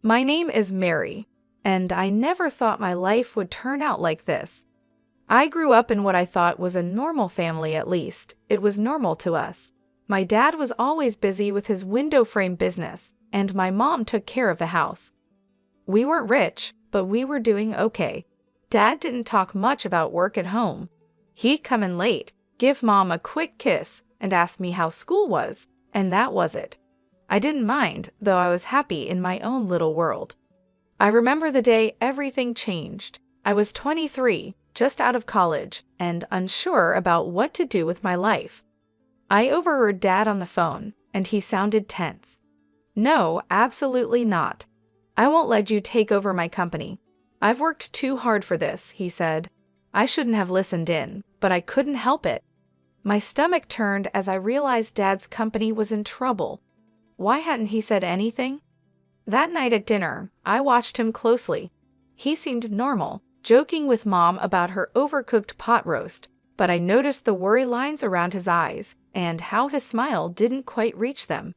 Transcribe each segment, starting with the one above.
My name is Mary, and I never thought my life would turn out like this. I grew up in what I thought was a normal family, at least. It was normal to us. My dad was always busy with his window frame business, and my mom took care of the house. We weren't rich, but we were doing okay. Dad didn't talk much about work at home. He'd come in late, give Mom a quick kiss, and ask me how school was, and that was it. I didn't mind, though I was happy in my own little world. I remember the day everything changed. I was 23, just out of college, and unsure about what to do with my life. I overheard Dad on the phone, and he sounded tense. "No, absolutely not. I won't let you take over my company. I've worked too hard for this," he said. I shouldn't have listened in, but I couldn't help it. My stomach turned as I realized Dad's company was in trouble. Why hadn't he said anything? That night at dinner, I watched him closely. He seemed normal, joking with Mom about her overcooked pot roast, but I noticed the worry lines around his eyes and how his smile didn't quite reach them.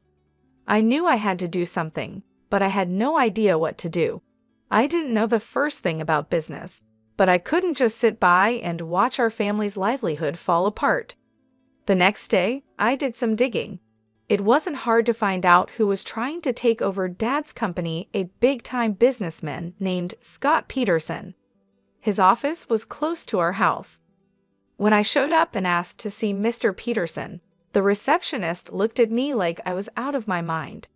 I knew I had to do something, but I had no idea what to do. I didn't know the first thing about business, but I couldn't just sit by and watch our family's livelihood fall apart. The next day, I did some digging. It wasn't hard to find out who was trying to take over Dad's company, a big-time businessman named Scott Peterson. His office was close to our house. When I showed up and asked to see Mr. Peterson, the receptionist looked at me like I was out of my mind.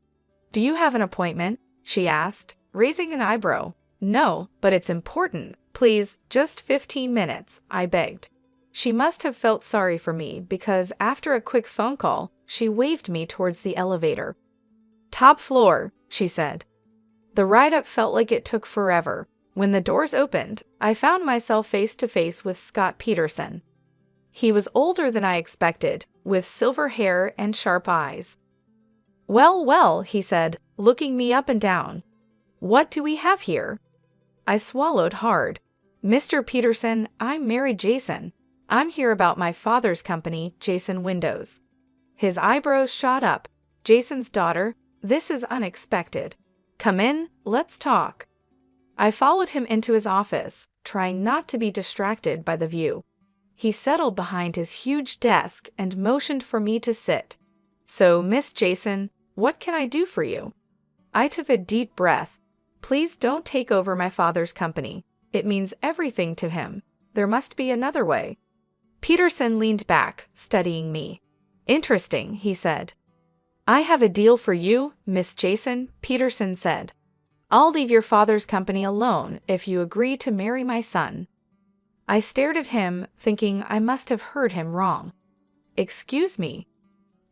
"Do you have an appointment?" she asked, raising an eyebrow. "No, but it's important. Please, just 15 minutes, I begged. She must have felt sorry for me because after a quick phone call, she waved me towards the elevator. "Top floor," she said. The ride up felt like it took forever. When the doors opened, I found myself face to face with Scott Peterson. He was older than I expected, with silver hair and sharp eyes. "Well, well," he said, looking me up and down. "What do we have here?" I swallowed hard. "Mr. Peterson, I'm Mary Jason. I'm here about my father's company, Jason Windows." His eyebrows shot up. "Jason's daughter? This is unexpected. Come in, let's talk." I followed him into his office, trying not to be distracted by the view. He settled behind his huge desk and motioned for me to sit. "So, Miss Jason, what can I do for you?" I took a deep breath. "Please don't take over my father's company. It means everything to him. There must be another way." Peterson leaned back, studying me. "Interesting," he said. "I have a deal for you, Miss Jason," Peterson said. "I'll leave your father's company alone if you agree to marry my son." I stared at him, thinking I must have heard him wrong. "Excuse me?"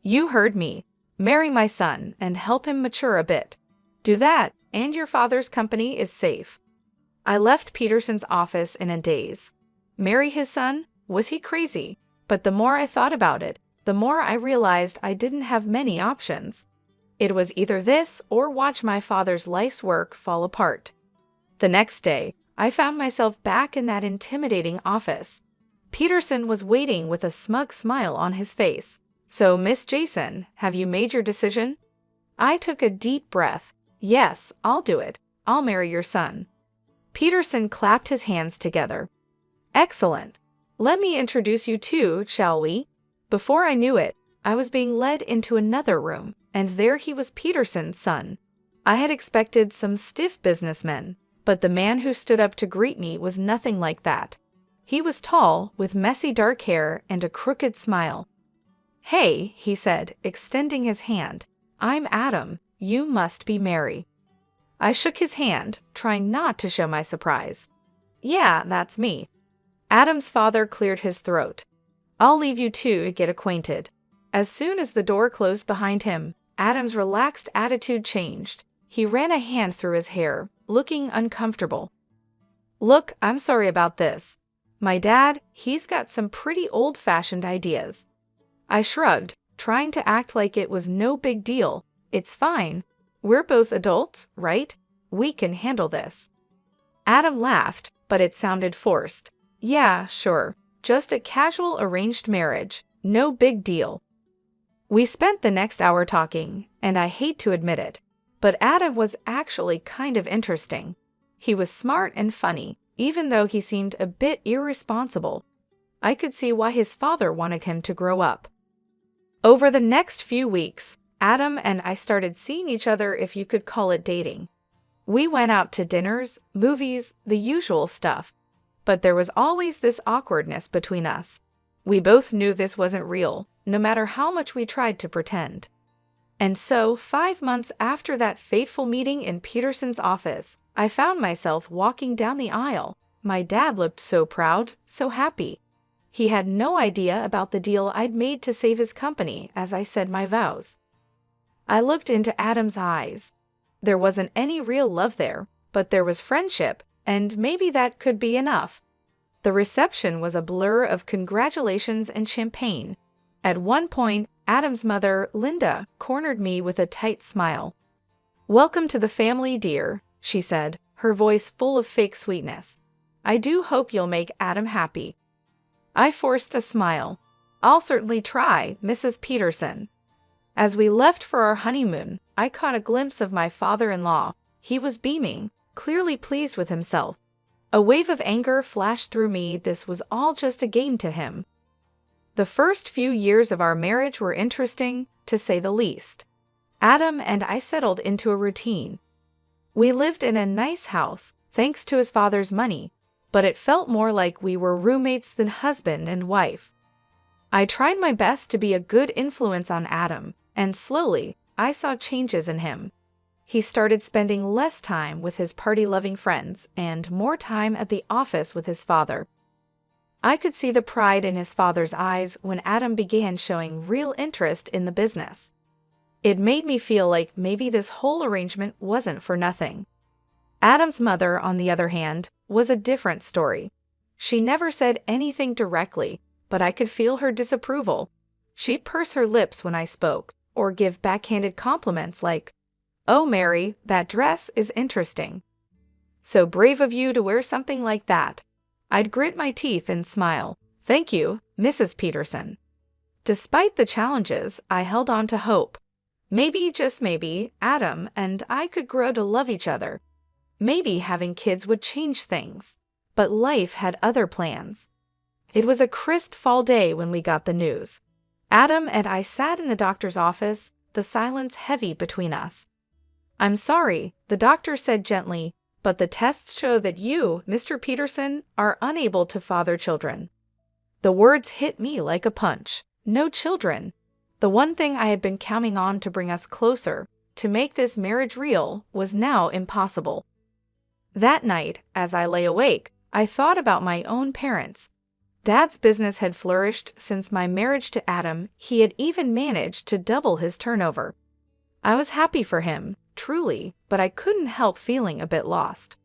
"You heard me. Marry my son and help him mature a bit. Do that, and your father's company is safe." I left Peterson's office in a daze. Marry his son? Was he crazy? But the more I thought about it, the more I realized I didn't have many options. It was either this or watch my father's life's work fall apart. The next day, I found myself back in that intimidating office. Peterson was waiting with a smug smile on his face. "So, Miss Jason, have you made your decision?" I took a deep breath. "Yes, I'll do it. I'll marry your son." Peterson clapped his hands together. "Excellent. Let me introduce you to, shall we?" Before I knew it, I was being led into another room, and there he was, Peterson's son. I had expected some stiff businessmen, but the man who stood up to greet me was nothing like that. He was tall, with messy dark hair and a crooked smile. "Hey," he said, extending his hand. "I'm Adam. You must be Mary." I shook his hand, trying not to show my surprise. "Yeah, that's me." Adam's father cleared his throat. "I'll leave you two to get acquainted." As soon as the door closed behind him, Adam's relaxed attitude changed. He ran a hand through his hair, looking uncomfortable. "Look, I'm sorry about this. My dad, he's got some pretty old-fashioned ideas." I shrugged, trying to act like it was no big deal. "It's fine. We're both adults, right? We can handle this." Adam laughed, but it sounded forced. "Yeah, sure. Just a casual arranged marriage. No big deal." We spent the next hour talking, and I hate to admit it, But Adam was actually kind of interesting. He was smart and funny, even though he seemed a bit irresponsible. I could see why his father wanted him to grow up. Over the next few weeks, Adam and I started seeing each other, if you could call it dating. We went out to dinners, movies, the usual stuff. But there was always this awkwardness between us. We both knew this wasn't real, no matter how much we tried to pretend. And so, 5 months after that fateful meeting in Peterson's office, I found myself walking down the aisle. My dad looked so proud, so happy. He had no idea about the deal I'd made to save his company as I said my vows. I looked into Adam's eyes. There wasn't any real love there, but there was friendship, and maybe that could be enough. The reception was a blur of congratulations and champagne. At one point, Adam's mother, Linda, cornered me with a tight smile. "Welcome to the family, dear," she said, her voice full of fake sweetness. "I do hope you'll make Adam happy." I forced a smile. "I'll certainly try, Mrs. Peterson." As we left for our honeymoon, I caught a glimpse of my father-in-law. He was beaming, clearly pleased with himself. A wave of anger flashed through me. This was all just a game to him. The first few years of our marriage were interesting, to say the least. Adam and I settled into a routine. We lived in a nice house, thanks to his father's money, but it felt more like we were roommates than husband and wife. I tried my best to be a good influence on Adam, and slowly, I saw changes in him. He started spending less time with his party-loving friends and more time at the office with his father. I could see the pride in his father's eyes when Adam began showing real interest in the business. It made me feel like maybe this whole arrangement wasn't for nothing. Adam's mother, on the other hand, was a different story. She never said anything directly, but I could feel her disapproval. She'd purse her lips when I spoke, or give backhanded compliments like, "Oh, Mary, that dress is interesting. So brave of you to wear something like that." I'd grit my teeth and smile. "Thank you, Mrs. Peterson." Despite the challenges, I held on to hope. Maybe, just maybe, Adam and I could grow to love each other. Maybe having kids would change things. But life had other plans. It was a crisp fall day when we got the news. Adam and I sat in the doctor's office, the silence heavy between us. "I'm sorry," the doctor said gently, "but the tests show that you, Mr. Peterson, are unable to father children." The words hit me like a punch. No children. The one thing I had been counting on to bring us closer, to make this marriage real, was now impossible. That night, as I lay awake, I thought about my own parents. Dad's business had flourished since my marriage to Adam. He had even managed to double his turnover. I was happy for him, truly, but I couldn't help feeling a bit lost.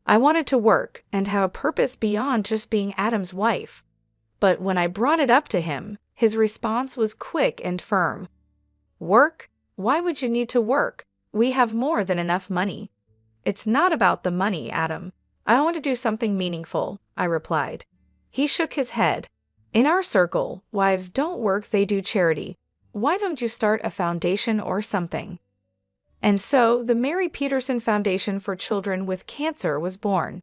I wanted to work and have a purpose beyond just being Adam's wife. But when I brought it up to him, his response was quick and firm. "Work? Why would you need to work? We have more than enough money." "It's not about the money, Adam. I want to do something meaningful," I replied. He shook his head. "In our circle, wives don't work, they do charity. Why don't you start a foundation or something?" And so the Mary Peterson Foundation for Children with Cancer was born.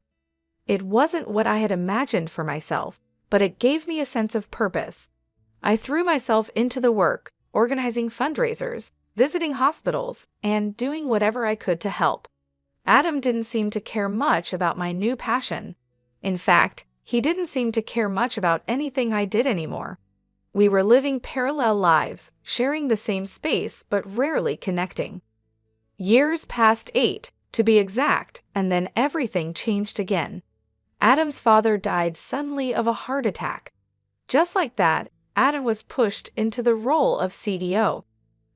It wasn't what I had imagined for myself, but it gave me a sense of purpose. I threw myself into the work, organizing fundraisers, visiting hospitals, and doing whatever I could to help. Adam didn't seem to care much about my new passion. In fact, he didn't seem to care much about anything I did anymore. We were living parallel lives, sharing the same space but rarely connecting. Years passed, 8, to be exact, and then everything changed again. Adam's father died suddenly of a heart attack. Just like that, Adam was pushed into the role of CDO.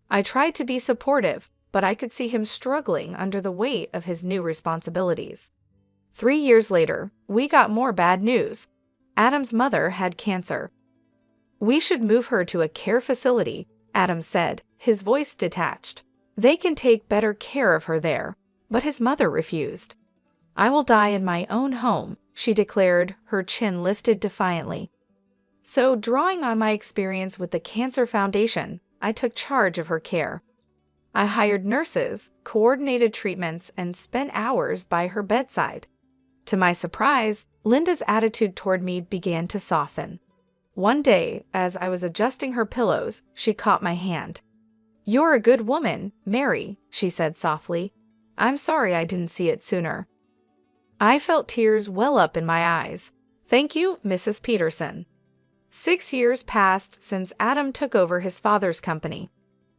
I tried to be supportive, but I could see him struggling under the weight of his new responsibilities. 3 years later, we got more bad news. Adam's mother had cancer. "We should move her to a care facility," Adam said, his voice detached. "They can take better care of her there." But his mother refused. "I will die in my own home," she declared, her chin lifted defiantly. So, drawing on my experience with the Cancer Foundation, I took charge of her care. I hired nurses, coordinated treatments, and spent hours by her bedside. To my surprise, Linda's attitude toward me began to soften. One day, as I was adjusting her pillows, she caught my hand. "You're a good woman, Mary," she said softly. "I'm sorry I didn't see it sooner." I felt tears well up in my eyes. "Thank you, Mrs. Peterson." 6 years passed since Adam took over his father's company.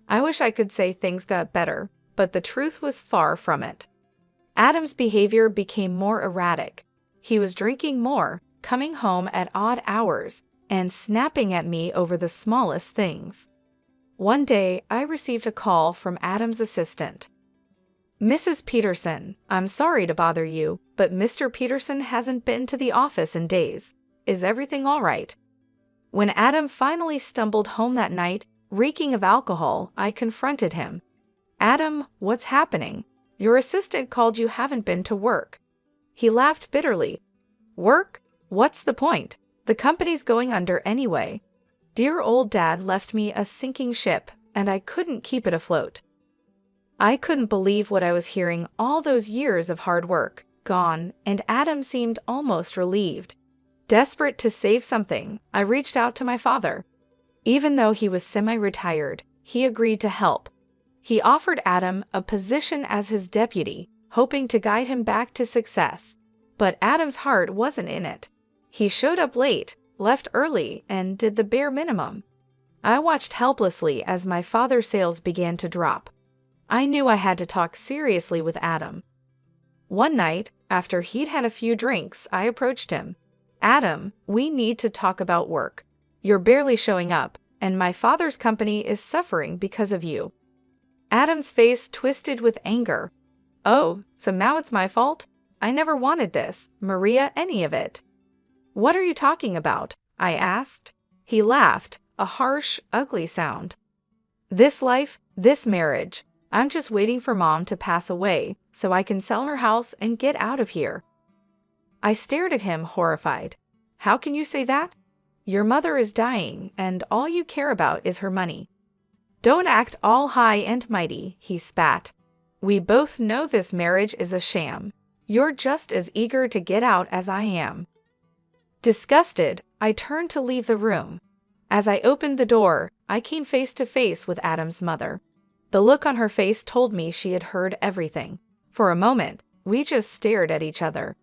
I wish I could say things got better, but the truth was far from it. Adam's behavior became more erratic. He was drinking more, coming home at odd hours, and snapping at me over the smallest things. One day, I received a call from Adam's assistant. "Mrs. Peterson, I'm sorry to bother you, but Mr. Peterson hasn't been to the office in days. Is everything all right?" When Adam finally stumbled home that night, reeking of alcohol, I confronted him. "Adam, what's happening? Your assistant called you haven't been to work." He laughed bitterly. "Work? What's the point? The company's going under anyway." Dear old Dad left me a sinking ship, and I couldn't keep it afloat. I couldn't believe what I was hearing. All those years of hard work gone, and Adam seemed almost relieved. Desperate to save something, I reached out to my father. Even though he was semi-retired, he agreed to help. He offered Adam a position as his deputy, hoping to guide him back to success. But Adam's heart wasn't in it. He showed up late, left early, and did the bare minimum. I watched helplessly as my father's sales began to drop. I knew I had to talk seriously with Adam. One night, after he'd had a few drinks, I approached him. "Adam, we need to talk about work. You're barely showing up, and my father's company is suffering because of you." Adam's face twisted with anger. "Oh, so now it's my fault? I never wanted this, Maria, any of it." "What are you talking about?" I asked. He laughed, a harsh, ugly sound. "This life, this marriage. I'm just waiting for Mom to pass away so I can sell her house and get out of here." I stared at him, horrified. "How can you say that? Your mother is dying, and all you care about is her money." "Don't act all high and mighty," he spat. "We both know this marriage is a sham. You're just as eager to get out as I am." Disgusted, I turned to leave the room. As I opened the door, I came face to face with Adam's mother. The look on her face told me she had heard everything. For a moment, we just stared at each other.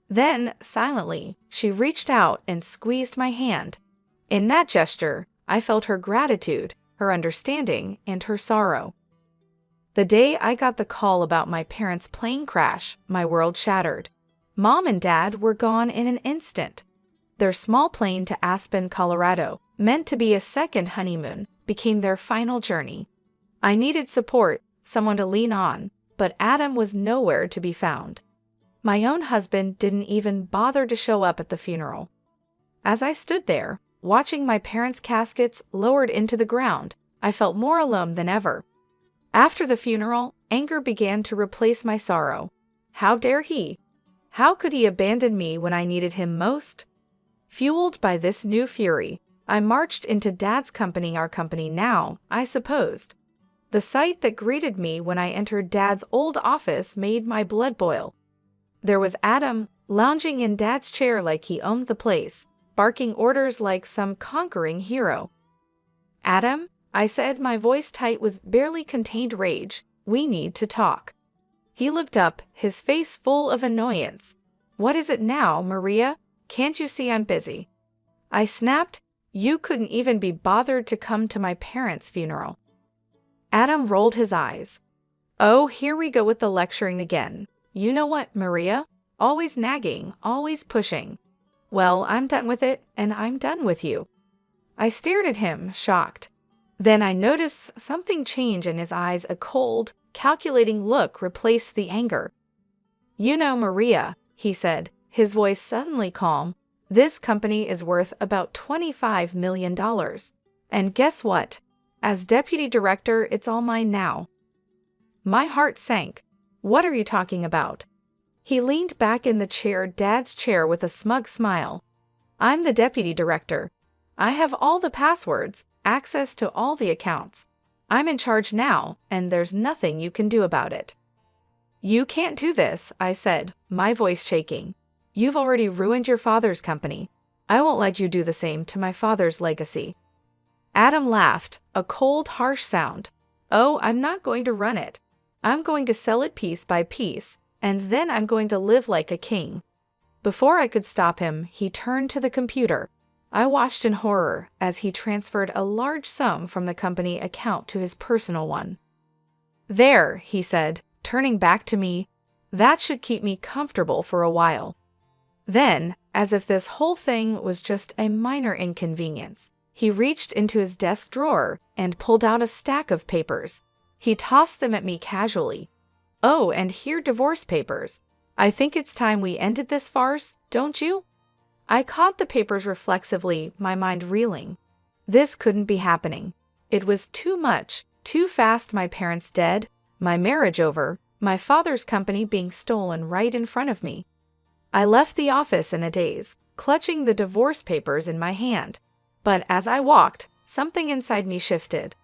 Then, silently, she reached out and squeezed my hand. In that gesture, I felt her gratitude, her understanding, and her sorrow. The day I got the call about my parents' plane crash, my world shattered. Mom and Dad were gone in an instant. Their small plane to Aspen, Colorado, meant to be a second honeymoon, became their final journey. I needed support, someone to lean on, but Adam was nowhere to be found. My own husband didn't even bother to show up at the funeral. As I stood there, watching my parents' caskets lowered into the ground, I felt more alone than ever. After the funeral, anger began to replace my sorrow. How dare he? How could he abandon me when I needed him most? Fueled by this new fury, I marched into Dad's company, our company now, I supposed. The sight that greeted me when I entered Dad's old office made my blood boil. There was Adam, lounging in Dad's chair like he owned the place, barking orders like some conquering hero. "Adam," I said, my voice tight with barely contained rage, "we need to talk." He looked up, his face full of annoyance. "What is it now, Maria? Can't you see I'm busy?" I snapped, "You couldn't even be bothered to come to my parents' funeral." Adam rolled his eyes. "Oh, here we go with the lecturing again. You know what, Maria? Always nagging, always pushing. Well, I'm done with it, and I'm done with you." I stared at him, shocked. Then I noticed something change in his eyes. A cold, calculating look replaced the anger. "You know, Maria," he said, his voice suddenly calm, "this company is worth about $25 million. And guess what? As deputy director, it's all mine now." My heart sank. "What are you talking about?" He leaned back in the chair, Dad's chair, with a smug smile. "I'm the deputy director. I have all the passwords, access to all the accounts. I'm in charge now, and there's nothing you can do about it." "You can't do this," I said, my voice shaking. "You've already ruined your father's company. I won't let you do the same to my father's legacy." Adam laughed, a cold, harsh sound. "Oh, I'm not going to run it. I'm going to sell it piece by piece, and then I'm going to live like a king." Before I could stop him, he turned to the computer. I watched in horror as he transferred a large sum from the company account to his personal one. "There," he said, turning back to me, "that should keep me comfortable for a while." Then, as if this whole thing was just a minor inconvenience, he reached into his desk drawer and pulled out a stack of papers. He tossed them at me casually. "Oh, and here divorce papers. I think it's time we ended this farce, don't you?" I caught the papers reflexively, my mind reeling. This couldn't be happening. It was too much, too fast. My parents dead, my marriage over, my father's company being stolen right in front of me. I left the office in a daze, clutching the divorce papers in my hand. But as I walked, something inside me shifted.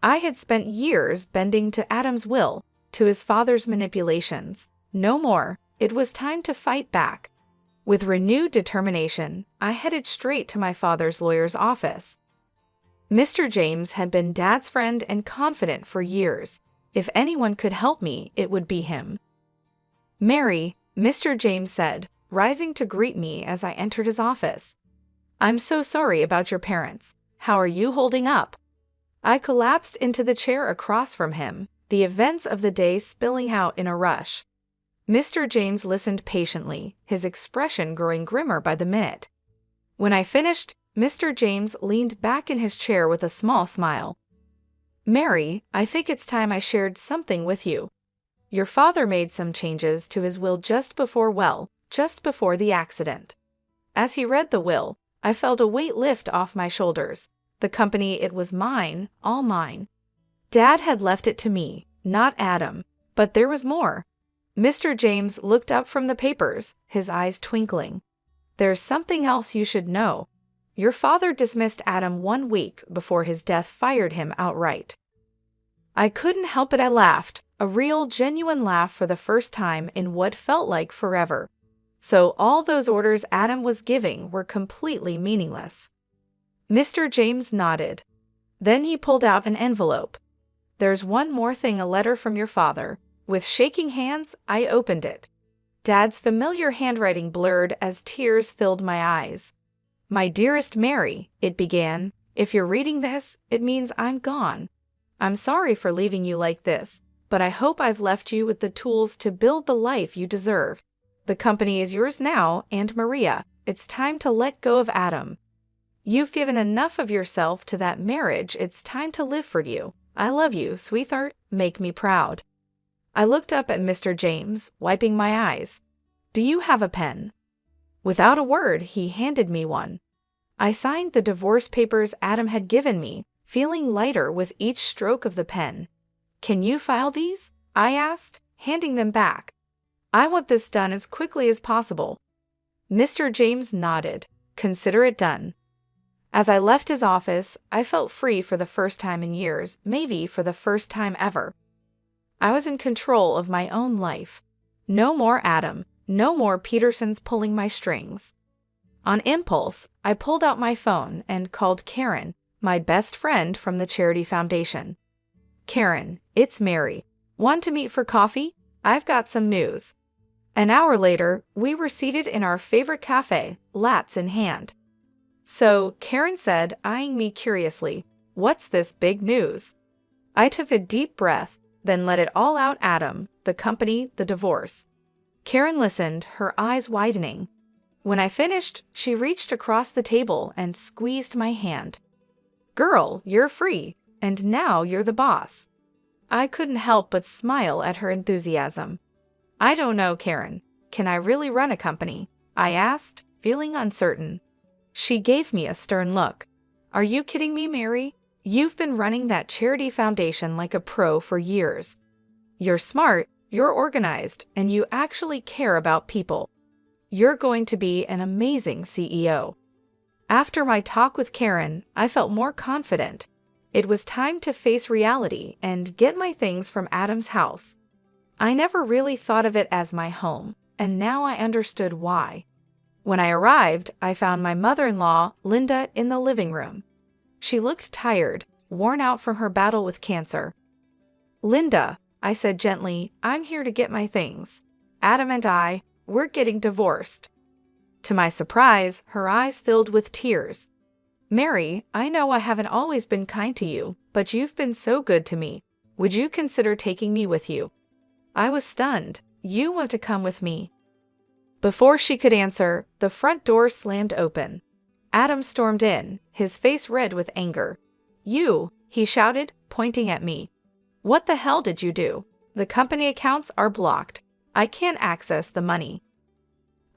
I had spent years bending to Adam's will, to his father's manipulations. No more. It was time to fight back. With renewed determination, I headed straight to my father's lawyer's office. Mr. James had been Dad's friend and confidant for years. If anyone could help me, it would be him. "Mary," Mr. James said, rising to greet me as I entered his office. "I'm so sorry about your parents. How are you holding up?" I collapsed into the chair across from him, the events of the day spilling out in a rush. Mr. James listened patiently, his expression growing grimmer by the minute. When I finished, Mr. James leaned back in his chair with a small smile. "Mary, I think it's time I shared something with you. Your father made some changes to his will just before the accident." As he read the will, I felt a weight lift off my shoulders. The company, it was mine, all mine. Dad had left it to me, not Adam. But there was more. Mr. James looked up from the papers, his eyes twinkling. "There's something else you should know. Your father dismissed Adam 1 week before his death, fired him outright." I couldn't help it. I laughed, a real, genuine laugh for the first time in what felt like forever. So all those orders Adam was giving were completely meaningless. Mr. James nodded. Then he pulled out an envelope. "There's one more thing, a letter from your father." With shaking hands, I opened it. Dad's familiar handwriting blurred as tears filled my eyes. "My dearest Mary," it began, "if you're reading this, it means I'm gone. I'm sorry for leaving you like this, but I hope I've left you with the tools to build the life you deserve. The company is yours now, and Maria, it's time to let go of Adam. You've given enough of yourself to that marriage. It's time to live for you. I love you, sweetheart. Make me proud." I looked up at Mr. James, wiping my eyes. "Do you have a pen?" Without a word, he handed me one. I signed the divorce papers Adam had given me, feeling lighter with each stroke of the pen. "Can you file these?" I asked, handing them back. "I want this done as quickly as possible." Mr. James nodded. "Consider it done." As I left his office, I felt free for the first time in years, maybe for the first time ever. I was in control of my own life. No more Adam, no more Petersons pulling my strings. On impulse, I pulled out my phone and called Karen, my best friend from the charity foundation. "Karen, it's Mary. Want to meet for coffee? I've got some news." An hour later, we were seated in our favorite cafe, lattes in hand. "So," Karen said, eyeing me curiously, "what's this big news?" I took a deep breath, then let it all out. "Adam, the company, the divorce." Karen listened, her eyes widening. When I finished, she reached across the table and squeezed my hand. "Girl, you're free, and now you're the boss." I couldn't help but smile at her enthusiasm. "I don't know, Karen. Can I really run a company?" I asked, feeling uncertain. She gave me a stern look. "Are you kidding me, Mary? You've been running that charity foundation like a pro for years. You're smart, you're organized, and you actually care about people. You're going to be an amazing CEO." After my talk with Karen, I felt more confident. It was time to face reality and get my things from Adam's house. I never really thought of it as my home, and now I understood why. When I arrived, I found my mother-in-law, Linda, in the living room. She looked tired, worn out from her battle with cancer. "Linda," I said gently, "I'm here to get my things. Adam and we're getting divorced." To my surprise, her eyes filled with tears. "Mary, I know I haven't always been kind to you, but you've been so good to me. Would you consider taking me with you?" I was stunned. "You want to come with me?" Before she could answer, the front door slammed open. Adam stormed in, his face red with anger. "You," he shouted, pointing at me. "What the hell did you do? The company accounts are blocked. I can't access the money."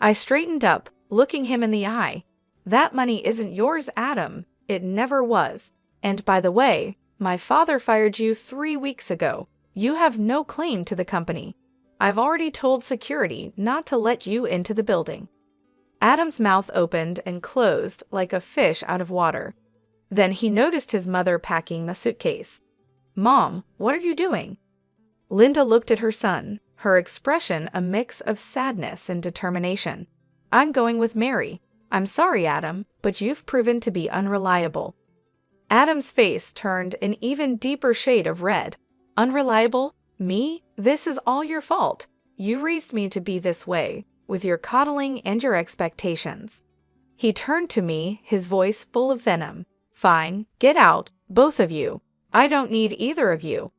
I straightened up, looking him in the eye. "That money isn't yours, Adam. It never was. And by the way, my father fired you 3 weeks ago. You have no claim to the company. I've already told security not to let you into the building." Adam's mouth opened and closed like a fish out of water. Then he noticed his mother packing the suitcase. "Mom, what are you doing?" Linda looked at her son, her expression a mix of sadness and determination. "I'm going with Mary. I'm sorry, Adam, but you've proven to be unreliable." Adam's face turned an even deeper shade of red. "Unreliable? Me? This is all your fault. You raised me to be this way, with your coddling and your expectations." He turned to me, his voice full of venom. "Fine, get out, both of you. I don't need either of you."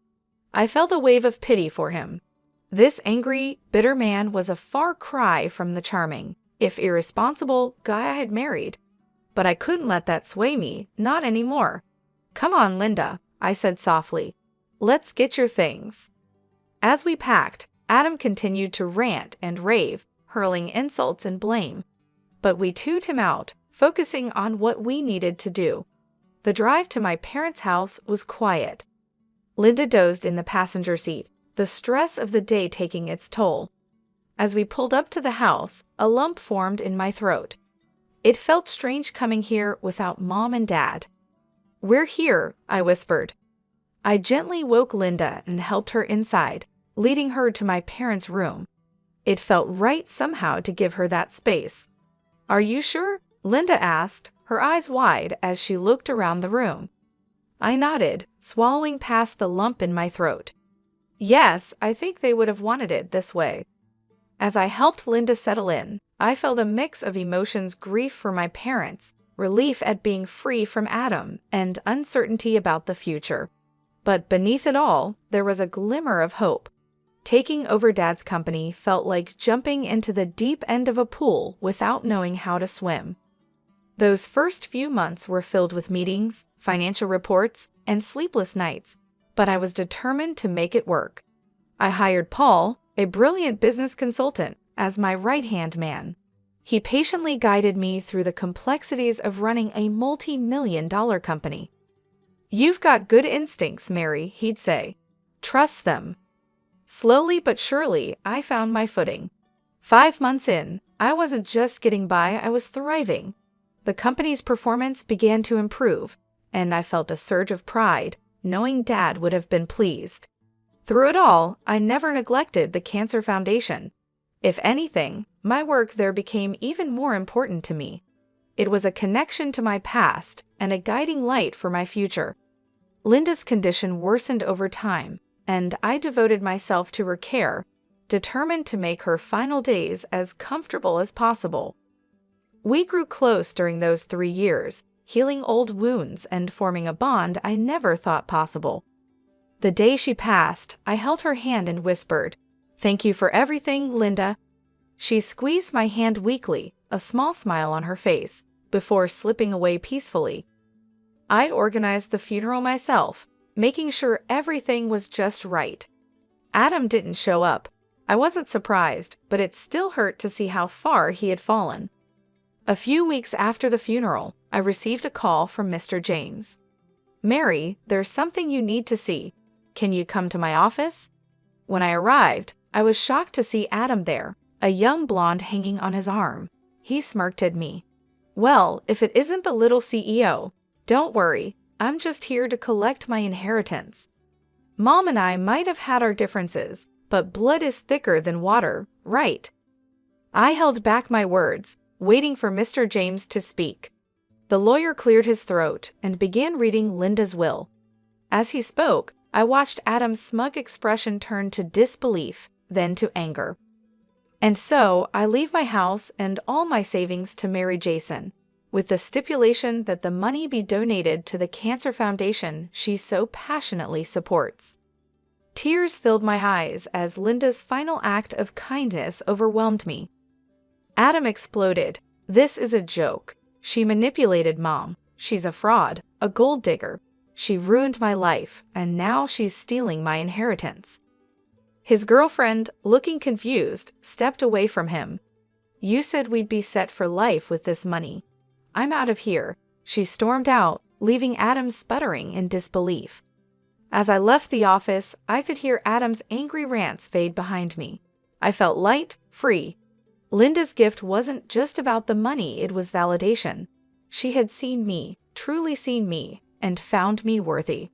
I felt a wave of pity for him. This angry, bitter man was a far cry from the charming, if irresponsible, guy I had married. But I couldn't let that sway me, not anymore. "Come on, Linda," I said softly. "Let's get your things." As we packed, Adam continued to rant and rave, hurling insults and blame. But we tuned him out, focusing on what we needed to do. The drive to my parents' house was quiet. Linda dozed in the passenger seat, the stress of the day taking its toll. As we pulled up to the house, a lump formed in my throat. It felt strange coming here without Mom and Dad. "We're here," I whispered. I gently woke Linda and helped her inside, leading her to my parents' room. It felt right somehow to give her that space. "Are you sure?" Linda asked, her eyes wide as she looked around the room. I nodded, swallowing past the lump in my throat. "Yes, I think they would have wanted it this way." As I helped Linda settle in, I felt a mix of emotions: grief for my parents, relief at being free from Adam, and uncertainty about the future. But beneath it all, there was a glimmer of hope. Taking over Dad's company felt like jumping into the deep end of a pool without knowing how to swim. Those first few months were filled with meetings, financial reports, and sleepless nights, but I was determined to make it work. I hired Paul, a brilliant business consultant, as my right-hand man. He patiently guided me through the complexities of running a multi-million-dollar company. "You've got good instincts, Mary," he'd say. "Trust them." Slowly but surely, I found my footing. 5 months in, I wasn't just getting by, I was thriving. The company's performance began to improve, and I felt a surge of pride, knowing Dad would have been pleased. Through it all, I never neglected the Cancer Foundation. If anything, my work there became even more important to me. It was a connection to my past and a guiding light for my future. Linda's condition worsened over time, and I devoted myself to her care, determined to make her final days as comfortable as possible. We grew close during those 3 years, healing old wounds and forming a bond I never thought possible. The day she passed, I held her hand and whispered, "Thank you for everything, Linda." She squeezed my hand weakly, a small smile on her face, before slipping away peacefully. I organized the funeral myself, making sure everything was just right. Adam didn't show up. I wasn't surprised, but it still hurt to see how far he had fallen. A few weeks after the funeral, I received a call from Mr. James. "Mary, there's something you need to see. Can you come to my office?" When I arrived, I was shocked to see Adam there, a young blonde hanging on his arm. He smirked at me. "Well, if it isn't the little CEO. Don't worry, I'm just here to collect my inheritance. Mom and I might have had our differences, but blood is thicker than water, right? I held back my words, waiting for Mr. James to speak. The lawyer cleared his throat and began reading Linda's will. As he spoke, I watched Adam's smug expression turn to disbelief, then to anger. And so, I leave my house and all my savings to marry Jason, with the stipulation that the money be donated to the cancer foundation she so passionately supports. Tears filled my eyes as Linda's final act of kindness overwhelmed me. Adam exploded. This is a joke. She manipulated Mom. She's a fraud, a gold digger. She ruined my life, and now she's stealing my inheritance. His girlfriend, looking confused, stepped away from him. You said we'd be set for life with this money. I'm out of here. She stormed out, leaving Adam sputtering in disbelief. As I left the office, I could hear Adam's angry rants fade behind me. I felt light, free. Linda's gift wasn't just about the money, it was validation. She had seen me, truly seen me, and found me worthy.